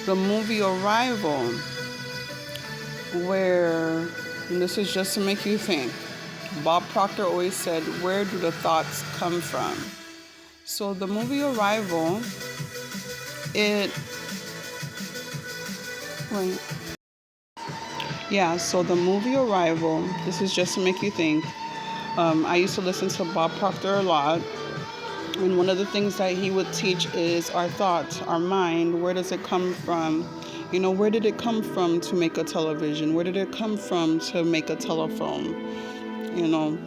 The movie Arrival, where, and this is just to make you think, Bob Proctor always said, where do the thoughts come from? So the movie Arrival, it, wait, yeah, so the movie Arrival, this is just to make you think. I used to listen to Bob Proctor a lot, and one of the things that he would teach is our thoughts, our mind. Where does it come from? Where did it come from to make a television? Where did it come from to make a telephone? You know,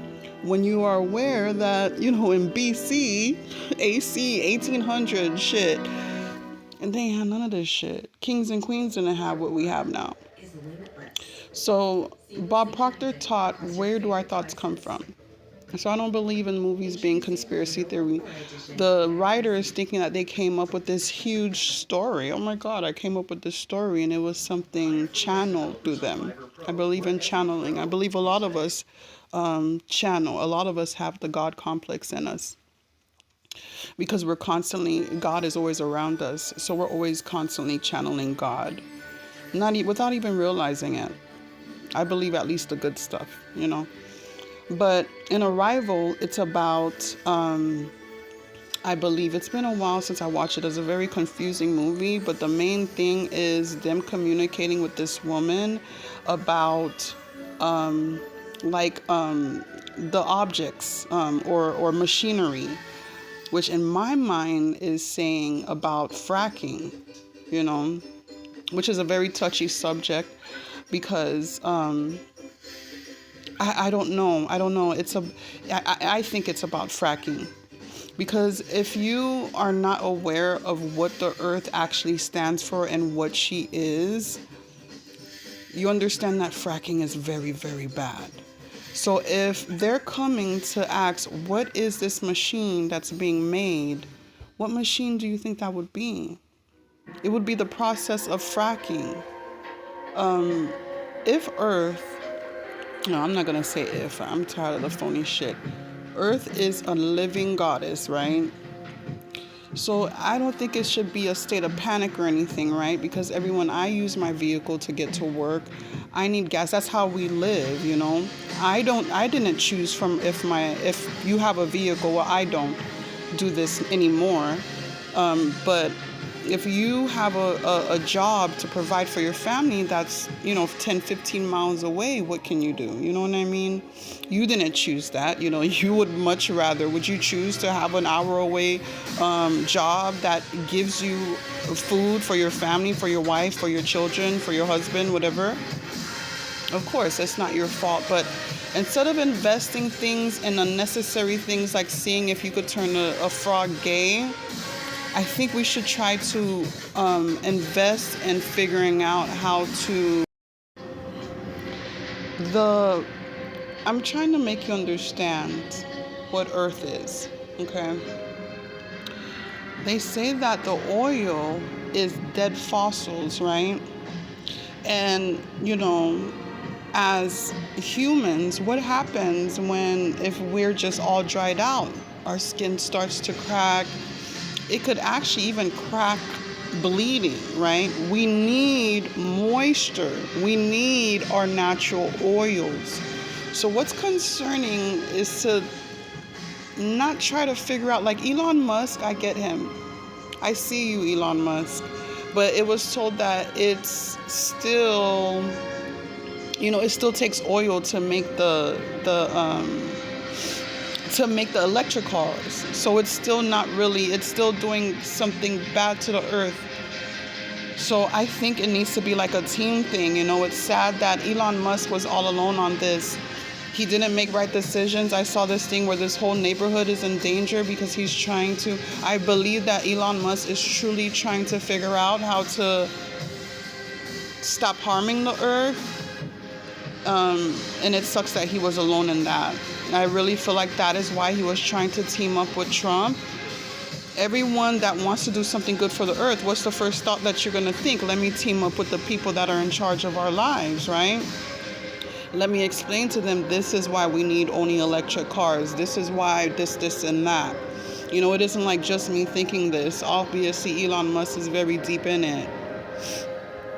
when you are aware that, in BC, AC, 1800 shit, and they had none of this shit. Kings and queens didn't have what we have now. So Bob Proctor taught, where do our thoughts come from? So I don't believe in movies being conspiracy theory. The writer is thinking that they came up with this huge story. Oh my God, I came up with this story and it was something channeled through them. I believe in channeling. I believe a lot of us channel. A lot of us have the God complex in us because God is always around us. So we're always constantly channeling God, without even realizing it. I believe at least the good stuff. But in Arrival, it's about, I believe it's been a while since I watched it. It's a very confusing movie, but the main thing is them communicating with this woman about, the objects, or machinery, which in my mind is saying about fracking, you know, which is a very touchy subject because, I don't know. I don't know. I think it's about fracking. Because if you are not aware of what the earth actually stands for and what she is, you understand that fracking is very, very bad. So if they're coming to ask, what is this machine that's being made? What machine do you think that would be? It would be the process of fracking. If Earth, no, I'm not going to say if. I'm tired of the phony shit. Earth is a living goddess, right? So I don't think it should be a state of panic or anything, right? Because I use my vehicle to get to work. I need gas. That's how we live. I didn't choose from if you have a vehicle. Well, I don't do this anymore. But if you have a job to provide for your family that's 10, 15 miles away, what can you do? You know what I mean? You didn't choose that. You would would you choose to have an hour away job that gives you food for your family, for your wife, for your children, for your husband, whatever? Of course, it's not your fault. But instead of investing things in unnecessary things like seeing if you could turn a frog gay, I think we should try to invest in figuring out how to. I'm trying to make you understand what Earth is, okay? They say that the oil is dead fossils, right? And, as humans, what happens if we're just all dried out? Our skin starts to crack. It could actually even crack bleeding, right? We need moisture. We need our natural oils. So what's concerning is to not try to figure out, like Elon Musk, I get him. I see you, Elon Musk. But it was told that it's still, it still takes oil to make the electric cars. So it's still it's still doing something bad to the earth. So I think it needs to be like a team thing. It's sad that Elon Musk was all alone on this. He didn't make right decisions. I saw this thing where this whole neighborhood is in danger because I believe that Elon Musk is truly trying to figure out how to stop harming the earth. And it sucks that he was alone in that. I really feel like that is why he was trying to team up with Trump. Everyone that wants to do something good for the earth, what's the first thought that you're going to think? Let me team up with the people that are in charge of our lives, right? Let me explain to them, this is why we need only electric cars. This is why this, and that. It isn't like just me thinking this. Obviously, Elon Musk is very deep in it.